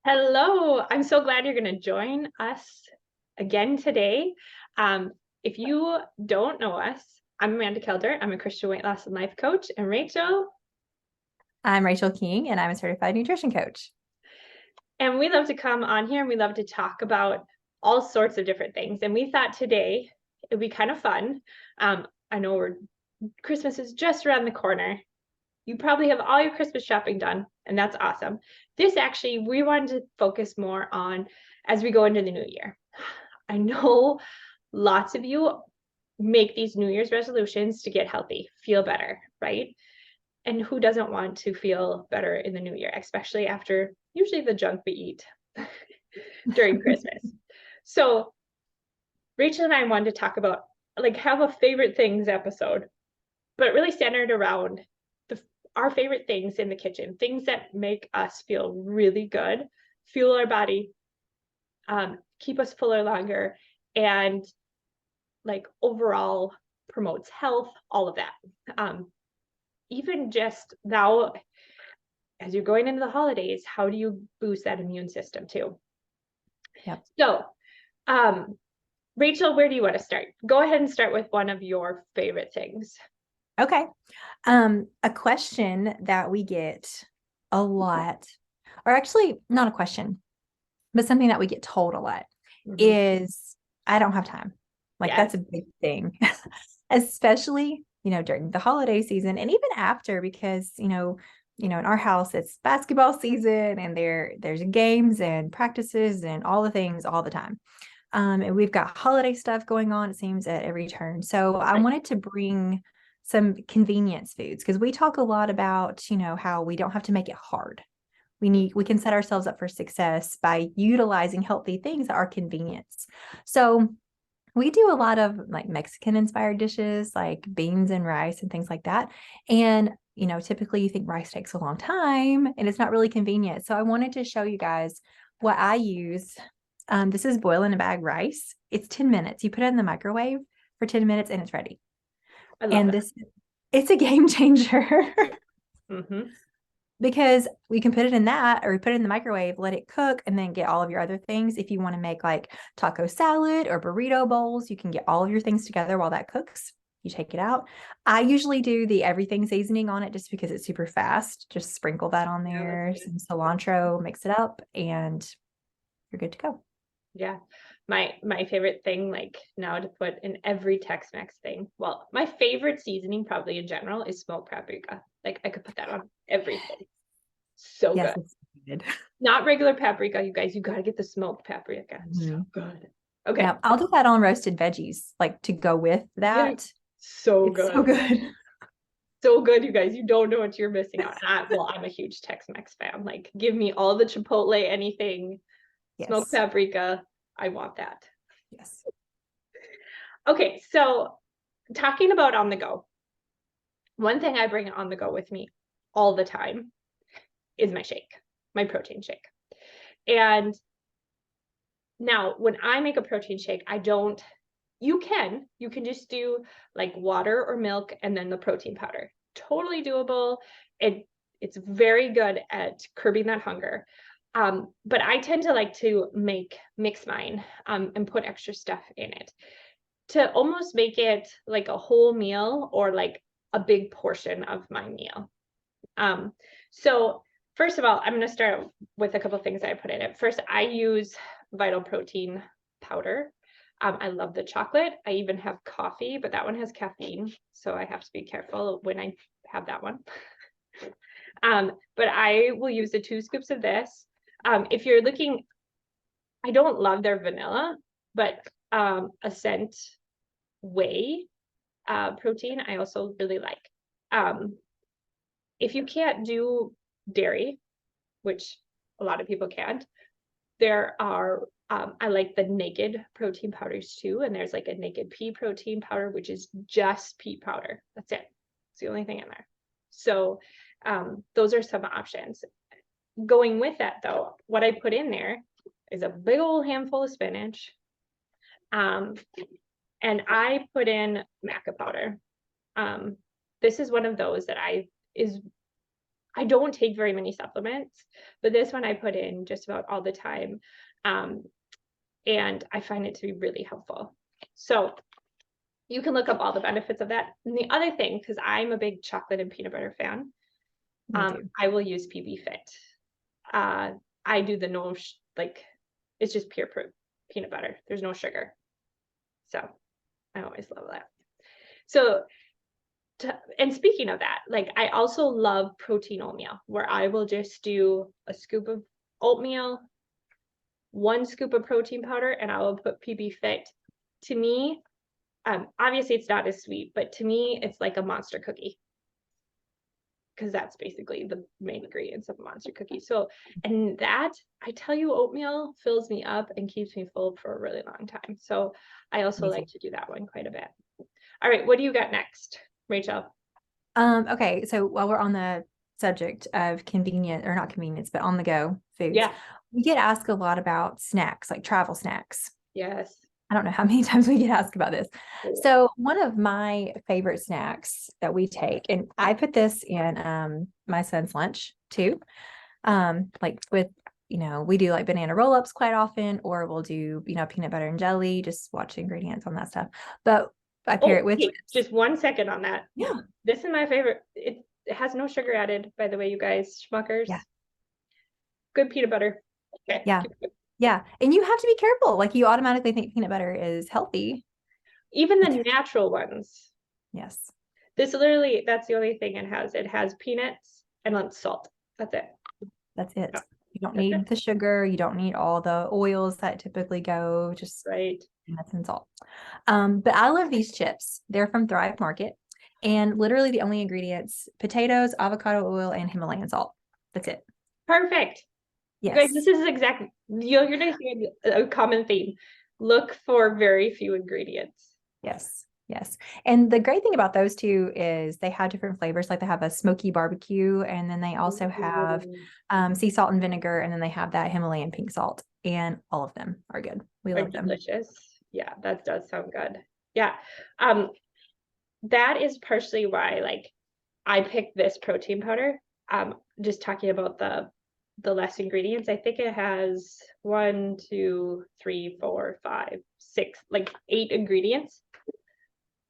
Hello, I'm so glad you're going to join us again today. If you don't know us, I'm Amanda Kelder. I'm a Christian weight loss and life coach, and Rachel. I'm Rachel King, and I'm a certified nutrition coach. And we love to come on here and we love to talk about all sorts of different things. And we thought today it would be kind of fun. I know Christmas is just around the corner. You probably have all your Christmas shopping done, and that's awesome. We wanted to focus more on as we go into the new year. I know lots of you make these New Year's resolutions to get healthy, feel better, right? And who doesn't want to feel better in the new year, especially after usually the junk we eat during Christmas? So, Rachel and I wanted to talk about have a favorite things episode, but really centered around our favorite things in the kitchen, things that make us feel really good, fuel our body, keep us fuller longer, and overall promotes health, all of that. Even just now, as you're going into the holidays, how do you boost that immune system too? Yep. So, Rachel, where do you want to start? Go ahead and start with one of your favorite things. Okay. A question that we get a lot, or actually not a question, but something that we get told a lot is, I don't have time. That's a big thing, especially, during the holiday season and even after, because, in our house, it's basketball season and there's games and practices and all the things all the time. And we've got holiday stuff going on, it seems, at every turn. So I wanted to bring some convenience foods, because we talk a lot about, how we don't have to make it hard. We can set ourselves up for success by utilizing healthy things that are convenience. So we do a lot of Mexican inspired dishes, like beans and rice and things like that. And, typically you think rice takes a long time and it's not really convenient. So I wanted to show you guys what I use. This is boil in a bag rice. It's 10 minutes. You put it in the microwave for 10 minutes and it's ready. I love that. It's a game changer. Mm-hmm. Because we can put it in that, or we put it in the microwave, let it cook, and then get all of your other things. If you want to make taco salad or burrito bowls, you can get all of your things together while that cooks. You take it out. I usually do the everything seasoning on it just because it's super fast. Just sprinkle that on there, some cilantro, mix it up, and you're good to go. Yeah. My favorite thing now to put in every Tex-Mex thing. Well, my favorite seasoning probably in general is smoked paprika. I could put that on everything. So yes, good. It's good. Not regular paprika, you guys. You got to get the smoked paprika. So good. Okay. Yeah, I'll do that on roasted veggies, to go with that. Yeah, so it's good. So good. So good, you guys. You don't know what you're missing out. I'm a huge Tex-Mex fan. Give me all the Chipotle, anything, smoked paprika. I want that. Yes. Okay, so talking about on the go, one thing I bring on the go with me all the time is my protein shake. And now when I make a protein shake, you can just do water or milk and then the protein powder. Totally doable. It's very good at curbing that hunger. But I tend to like to mix mine and put extra stuff in it to almost make it like a whole meal or a big portion of my meal. So first of all, I'm going to start with a couple of things that I put in it. First, I use Vital Protein powder. I love the chocolate. I even have coffee, but that one has caffeine, so I have to be careful when I have that one. But I will use the 2 scoops of this. If you're looking, I don't love their vanilla, but Ascent Whey protein I also really like. If you can't do dairy, which a lot of people can't, there are I like the naked protein powders too, and there's a naked pea protein powder, which is just pea powder. That's it. It's the only thing in there. So those are some options. Going with that though, what I put in there is a big old handful of spinach. And I put in maca powder. This is one of those that I I don't take very many supplements, but this one I put in just about all the time. And I find it to be really helpful. So you can look up all the benefits of that. And the other thing, because I'm a big chocolate and peanut butter fan, Me too. I will use PB Fit. I do the no, like, it's just pure peanut butter. There's no sugar. So I always love that. So, and speaking of that, like, I also love protein oatmeal, where I will just do a scoop of oatmeal, 1 scoop of protein powder, and I will put PB Fit. To me, obviously it's not as sweet, but to me, it's like a monster cookie, because that's basically the main ingredients of a monster cookie. So, and that, I tell you, oatmeal fills me up and keeps me full for a really long time. So I also like to do that one quite a bit. All right, what do you got next, Rachel? Okay, so while we're on the subject of convenient, or not convenience, but on the go foods, Yeah. we get asked a lot about snacks, like travel snacks. Yes. I don't know how many times we get asked about this. So one of my favorite snacks that we take, and I put this in my son's lunch too. Like with, we do like banana roll-ups quite often, or we'll do, peanut butter and jelly, just watch the ingredients on that stuff. But I pair it with chips. Just 1 second on that. Yeah. This is my favorite. It has no sugar added, by the way, you guys. Schmuckers. Yeah. Good peanut butter. Okay. Yeah. Yeah. And you have to be careful. Like, you automatically think peanut butter is healthy. Even the natural ones. Yes. This literally, that's the only thing it has. It has peanuts and salt. That's it. That's it. Yeah. You don't need the sugar. You don't need all the oils that typically go, just right. Peanuts and salt. But I love these chips. They're from Thrive Market. And literally the only ingredients, potatoes, avocado oil, and Himalayan salt. That's it. Perfect. Yes. Guys, this is exactly, you're going to see a common theme. Look for very few ingredients. Yes. Yes. And the great thing about those two is they have different flavors. Like, they have a smoky barbecue, and then they also have sea salt and vinegar, and then they have that Himalayan pink salt, and all of them are good. We love them. Delicious. Yeah, that does sound good. Yeah. That is partially why, like, I picked this protein powder. Just talking about the less ingredients. I think it has 1, 2, 3, 4, 5, 6, like 8 ingredients.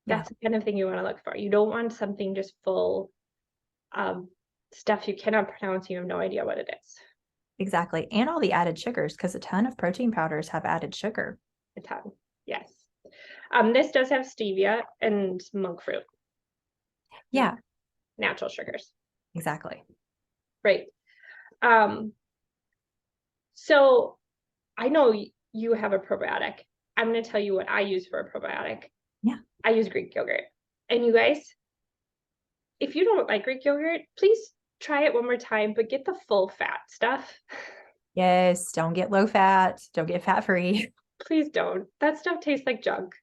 That's the kind of thing you want to look for. You don't want something just full of stuff you cannot pronounce. You have no idea what it is. Exactly. And all the added sugars, because a ton of protein powders have added sugar. A ton. Yes. This does have stevia and monk fruit. Yeah. Natural sugars. Exactly. Right. So I know you have a probiotic. I'm going to tell you what I use for a probiotic. Yeah. I use Greek yogurt. And you guys, if you don't like Greek yogurt, please try it one more time, but get the full fat stuff. Yes. Don't get low fat. Don't get fat free. Please don't. That stuff tastes like junk.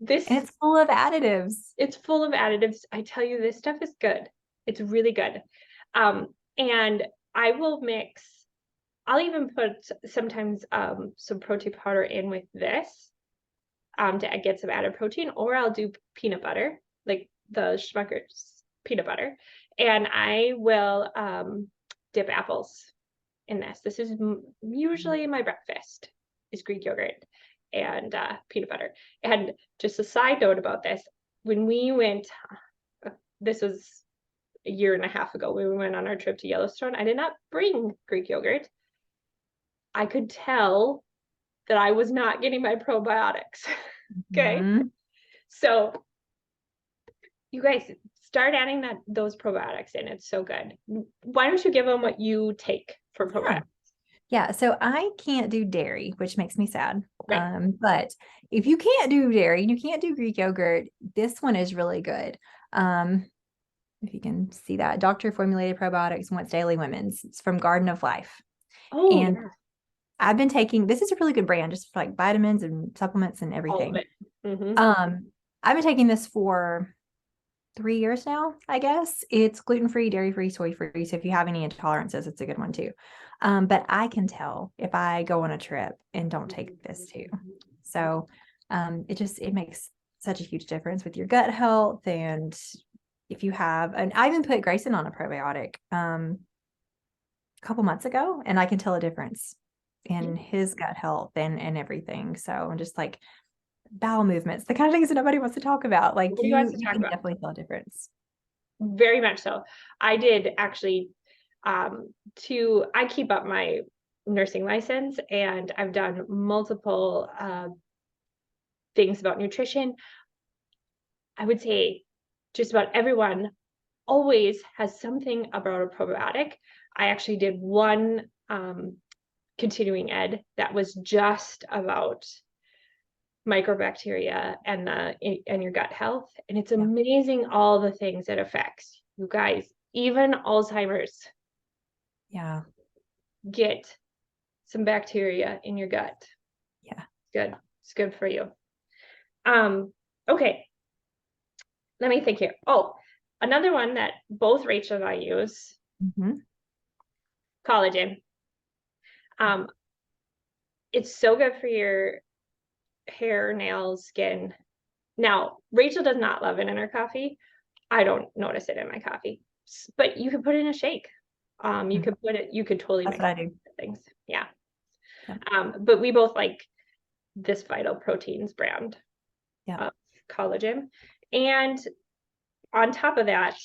And it's full of additives. It's full of additives. I tell you, this stuff is good. It's really good. And I will mix, I'll even put sometimes some protein powder in with this to get some added protein, or I'll do peanut butter, like the Schmucker's peanut butter, and I will dip apples in this. This is usually my breakfast, is Greek yogurt and peanut butter. And just a side note about this, when we went, this was a year and a half ago, when we went on our trip to Yellowstone, I did not bring Greek yogurt. I could tell that I was not getting my probiotics. Okay. Mm-hmm. So you guys start adding those probiotics in. It's so good. Why don't you give them what you take for probiotics? Yeah, so I can't do dairy, which makes me sad. Right. But if you can't do dairy, you can't do Greek yogurt, this one is really good. If you can see that, doctor formulated probiotics once daily women's. It's from Garden of Life. Oh, and yeah. I've been taking, this is a really good brand, just for like vitamins and supplements and everything. All of it. Mm-hmm. I've been taking this for 3 years now, I guess. It's gluten-free, dairy-free, soy-free. So if you have any intolerances, it's a good one too. But I can tell if I go on a trip and don't take this too. So it makes such a huge difference with your gut health. And if you have, and I even put Grayson on a probiotic a couple months ago, and I can tell a difference in his gut health and everything. So just like bowel movements, the kind of things that nobody wants to talk about. Like Nobody you wants to talk can about. definitely tell a difference. Very much so. I did actually I keep up my nursing license, and I've done multiple things about nutrition. I would say just about everyone always has something about a probiotic. I actually did one continuing ed that was just about microbacteria and your gut health, and it's Yeah. amazing all the things it affects. You guys, even Alzheimer's, Yeah. get some bacteria in your gut. Yeah. Good. It's good for you. Okay. Let me think here. Oh, another one that both Rachel and I use, Mm-hmm. collagen. Um, it's so good for your hair, nails, skin. Now, Rachel does not love it in her coffee. I don't notice it in my coffee, but you could put it in a shake. You could totally That's mix what I do. things. Yeah. Yeah. But we both like this Vital Proteins brand Yeah. of collagen. And on top of that,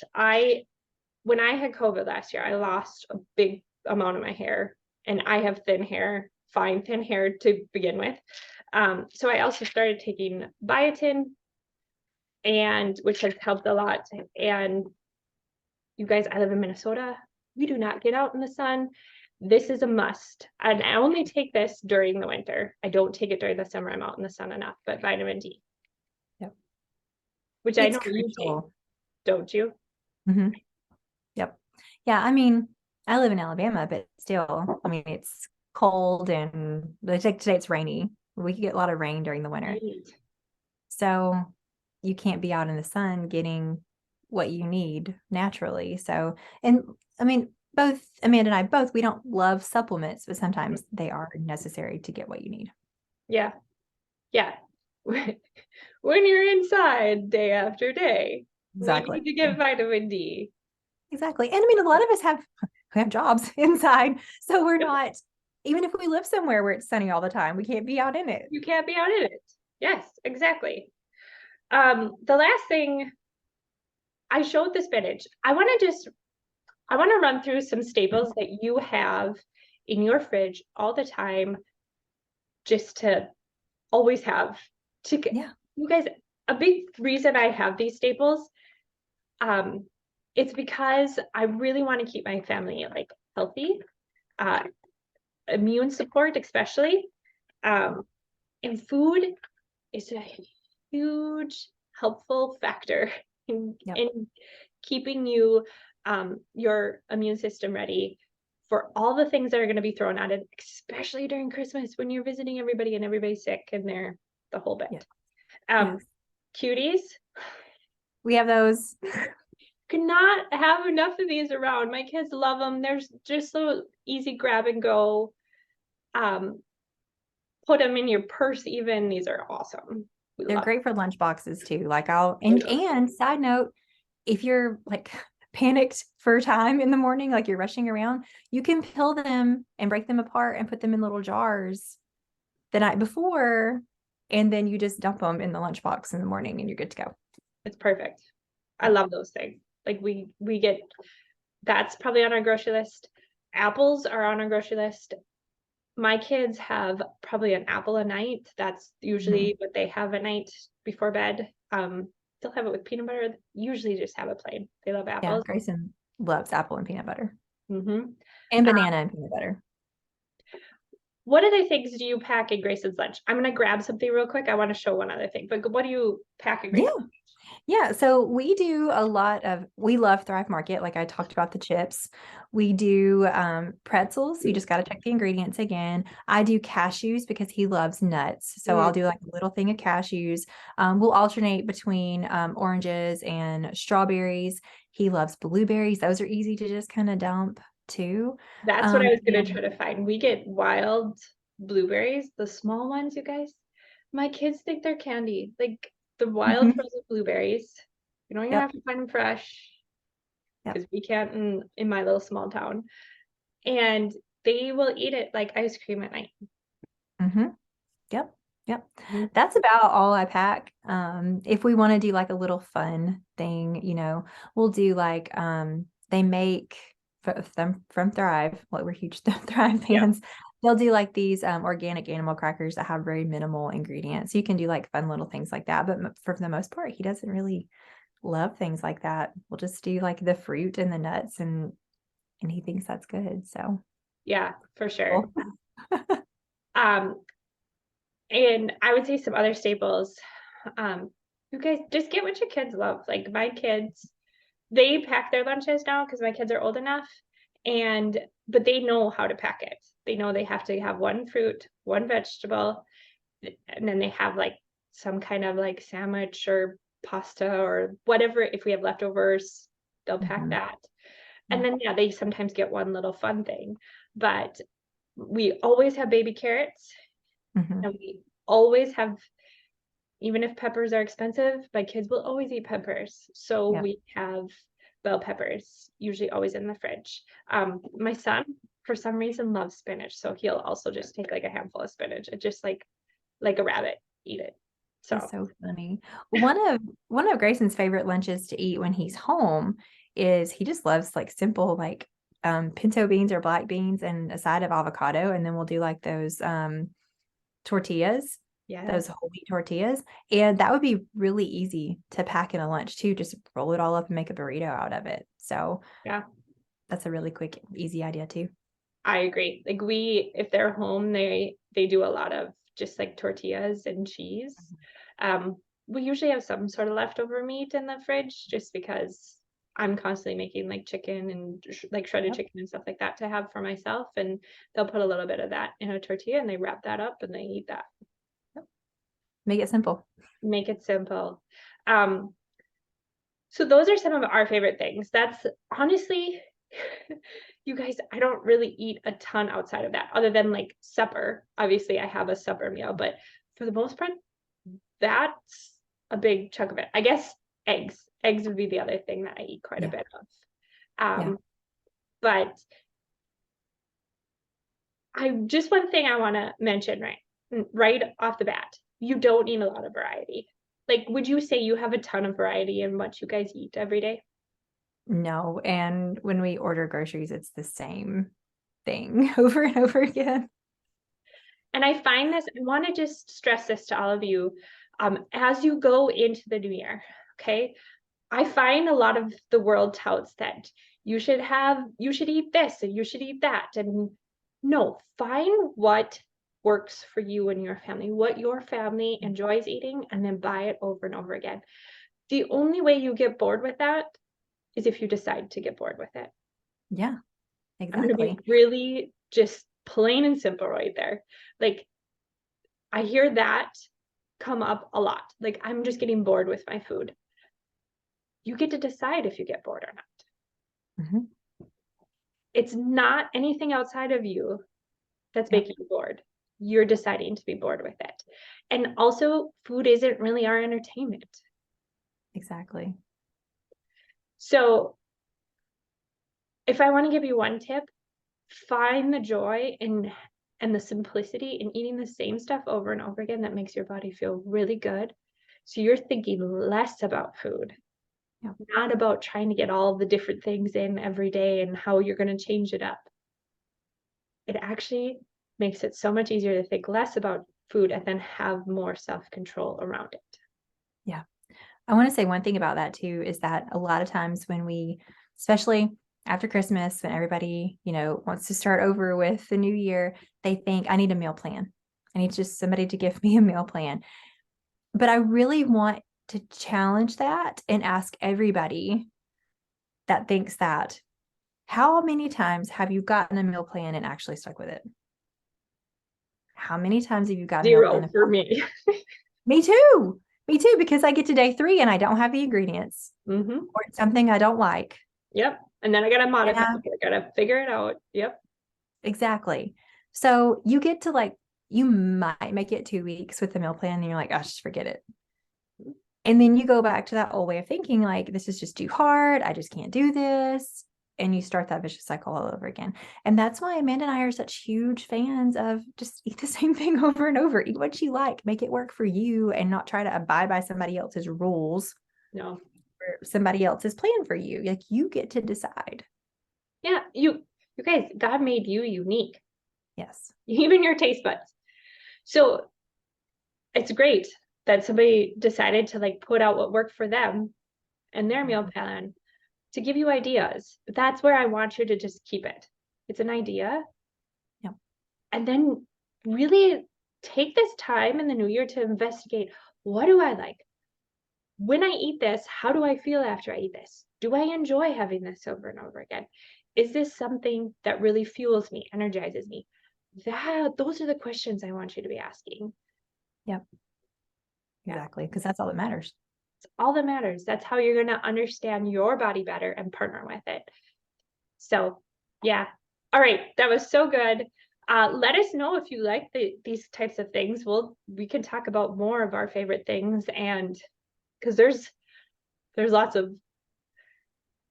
when I had COVID last year, I lost a big amount of my hair, and I have thin hair, fine thin hair to begin with. So I also started taking biotin, and which has helped a lot. And you guys, I live in Minnesota. We do not get out in the sun. This is a must. And I only take this during the winter. I don't take it during the summer. I'm out in the sun enough, but vitamin D. Yep. Which I It's know you take, crucial. don't you? Mm-hmm. Yep. Yeah. I mean, I live in Alabama, but still, I mean, it's cold and like today it's rainy. We get a lot of rain during the winter. Right. So you can't be out in the sun getting what you need naturally. So, and I mean, both Amanda and I both, we don't love supplements, but sometimes they are necessary to get what you need. Yeah. Yeah. When you're inside day after day, we Exactly. need to get vitamin D. Exactly. And I mean, a lot of us have jobs inside. So we're not, even if we live somewhere where it's sunny all the time, we can't be out in it. You can't be out in it. Yes, exactly. The last thing I showed the spinach. I want to run through some staples that you have in your fridge all the time, just to always have. To Yeah. You guys, a big reason I have these staples, um, it's because I really want to keep my family like healthy, uh, immune support especially. Um, and food is a huge helpful factor Yep. in keeping you your immune system ready for all the things that are going to be thrown at it, especially during Christmas when you're visiting everybody and everybody's sick and they're the whole bit. Yeah. Um, Yes. Cuties, We have those. could not have enough of these around. My kids love them. They're just so easy grab and go. Um, put them in your purse even. These are awesome. We They're love great for lunch boxes too. Like I'll them. and side note, if you're like panicked for time in the morning, like you're rushing around, you can peel them and break them apart and put them in little jars the night before, and then you just dump them in the lunchbox in the morning and you're good to go. It's perfect. I Yeah. love those things. Like we get, that's probably on our grocery list. Apples are on our grocery list. My kids have probably an apple a night. That's usually what they have at night before bed. They'll have it with peanut butter. Usually just have it plain. They love Yeah. apples. Grayson loves apple and peanut butter Mm-hmm. and banana and peanut butter. What other things do you pack in Grayson's lunch? I'm gonna grab something real quick. I want to show one other thing, but what do you pack in Yeah. Grayson's? Yeah, so we do a lot of, we love Thrive Market. Like I talked about the chips. We do pretzels. You just got to check the ingredients again. I do cashews because he loves nuts. So I'll do like a little thing of cashews. We'll alternate between oranges and strawberries. He loves blueberries. Those are easy to just kind of dump too. That's what I was gonna And try to find. We get wild blueberries, the small ones, you guys. My kids think they're candy, like the wild frozen blueberries. You don't even Yep. have to find them fresh Yep. because we can't in my little small town. And they will eat it like ice cream at night. Mm-hmm. Yep. Yep. Mhm. That's about all I pack. If we want to do like a little fun thing, we'll do like they make them from Thrive. Well, we're huge Thrive Yeah. fans. They'll do like these organic animal crackers that have very minimal ingredients. You can do like fun little things like that. But for the most part, he doesn't really love things like that. We'll just do like the fruit and the nuts and he thinks that's good. So Yeah, for sure. cool. Um, and I would say some other staples. You guys just get what your kids love. Like my kids, they pack their lunches now because my kids are old enough, and but they know how to pack it. They know they have to have one fruit, one vegetable, and then they have like some kind of like sandwich or pasta or whatever. If we have leftovers, they'll pack Mhm. that. And Yeah. then yeah, they sometimes get one little fun thing. But we always have baby carrots, Mhm. and we always have, even if peppers are expensive, my kids will always eat peppers. So Yeah. we have bell peppers, usually always in the fridge. My son, for some reason, loves spinach. So he'll also just take like a handful of spinach and just like a rabbit, eat it. That's So so funny. One of Grayson's favorite lunches to eat when he's home is he just loves like simple like pinto beans or black beans and a side of avocado, and then we'll do like those tortillas, yeah, those whole wheat tortillas, and that would be really easy to pack in a lunch too. Just roll it all up and make a burrito out of it. So yeah, that's a really quick, easy idea too. I agree. Like we, if they're home, they do a lot of just like tortillas and cheese. Um, we usually have some sort of leftover meat in the fridge just because I'm constantly making like chicken and like shredded Yep. chicken and stuff like that to have for myself. And they'll put a little bit of that in a tortilla and they wrap that up and they eat that. Yep. Make it simple. Make it simple. Um, so those are some of our favorite things. That's honestly, you guys, I don't really eat a ton outside of that other than like supper. Obviously, I have a supper meal, but for the most part, that's a big chunk of it. I guess eggs. Eggs would be the other thing that I eat quite a Yeah. bit of. Yeah. But I just one thing I want to mention right off the bat. You don't need a lot of variety. Like, would you say you have a ton of variety in what you guys eat every day? No. And when we order groceries, it's the same thing over and over again. And I find this, I want to just stress this to all of you as you go into the new year. Okay. I find a lot of the world touts that you should eat this and you should eat that. And no, find what works for you and your family, what your family enjoys eating, and then buy it over and over again. The only way you get bored with that is if you decide to get bored with it. Yeah, I'm going to be exactly. really just plain and simple right there. Like, I hear that come up a lot. Like, I'm just getting bored with my food. You get to decide if you get bored or not. Mhm. It's not anything outside of you that's Yep, making you bored. You're deciding to be bored with it. And also, food isn't really our entertainment. exactly. So, if I want to give you one tip, find the joy in and the simplicity in eating the same stuff over and over again that makes your body feel really good. So you're thinking less about food, Yep. not about trying to get all the different things in every day and how you're going to change it up. It actually makes it so much easier to think less about food and then have more self-control around it. Yeah. I want to say one thing about that too is that a lot of times when we, especially after Christmas, when everybody, wants to start over with the new year, they think, I need a meal plan. I need just somebody to give me a meal plan. But I really want to challenge that and ask everybody that thinks that, how many times have you gotten a meal plan and actually stuck with it? How many times have you gotten a meal plan? Zero for me. Me too. Me too, because I get to day 3 and I don't have the ingredients Mm-hmm. or it's something I don't like. Yep. And then I gotta And modify it. I gotta figure it out. Yep. exactly. So you get to you might make it 2 weeks with the meal plan and you're like, oh, just forget it. And then you go back to that old way of thinking, like, this is just too hard. I just can't do this. And you start that vicious cycle all over again. And that's why Amanda and I are such huge fans of just eat the same thing over and over. Eat what you like, make it work for you, and not try to abide by somebody else's rules No. or somebody else's plan for you. Like, you get to decide. Yeah, you guys, God made you unique, Yes. even your taste buds. So it's great that somebody decided to like put out what worked for them and their meal plan to give you ideas. That's where I want you to just keep it. It's an idea. Yeah. And then really take this time in the new year to investigate, what do I like? When I eat this, how do I feel after I eat this? Do I enjoy having this over and over again? Is this something that really fuels me, energizes me? Those are the questions I want you to be asking. Yep. Yeah. Exactly. Because that's all that matters. It's all that matters. That's how you're going to understand your body better and partner with it. So, yeah. All right. That was so good. Let us know if you like these types of things. We can talk about more of our favorite things, and because there's lots of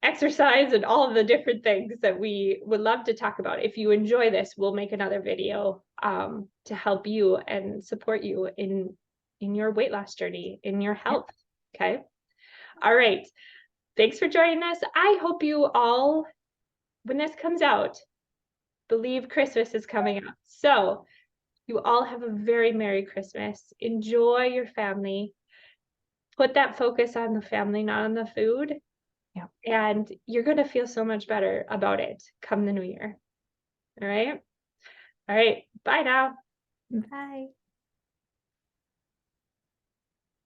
exercise and all of the different things that we would love to talk about. If you enjoy this, we'll make another video to help you and support you in your weight loss journey, in your health. Okay. All right. Thanks for joining us. I hope you all, when this comes out, believe Christmas is coming up. So you all have a very Merry Christmas. Enjoy your family. Put that focus on the family, not on the food. Yeah. And you're going to feel so much better about it come the new year. All right. All right. Bye now. Bye.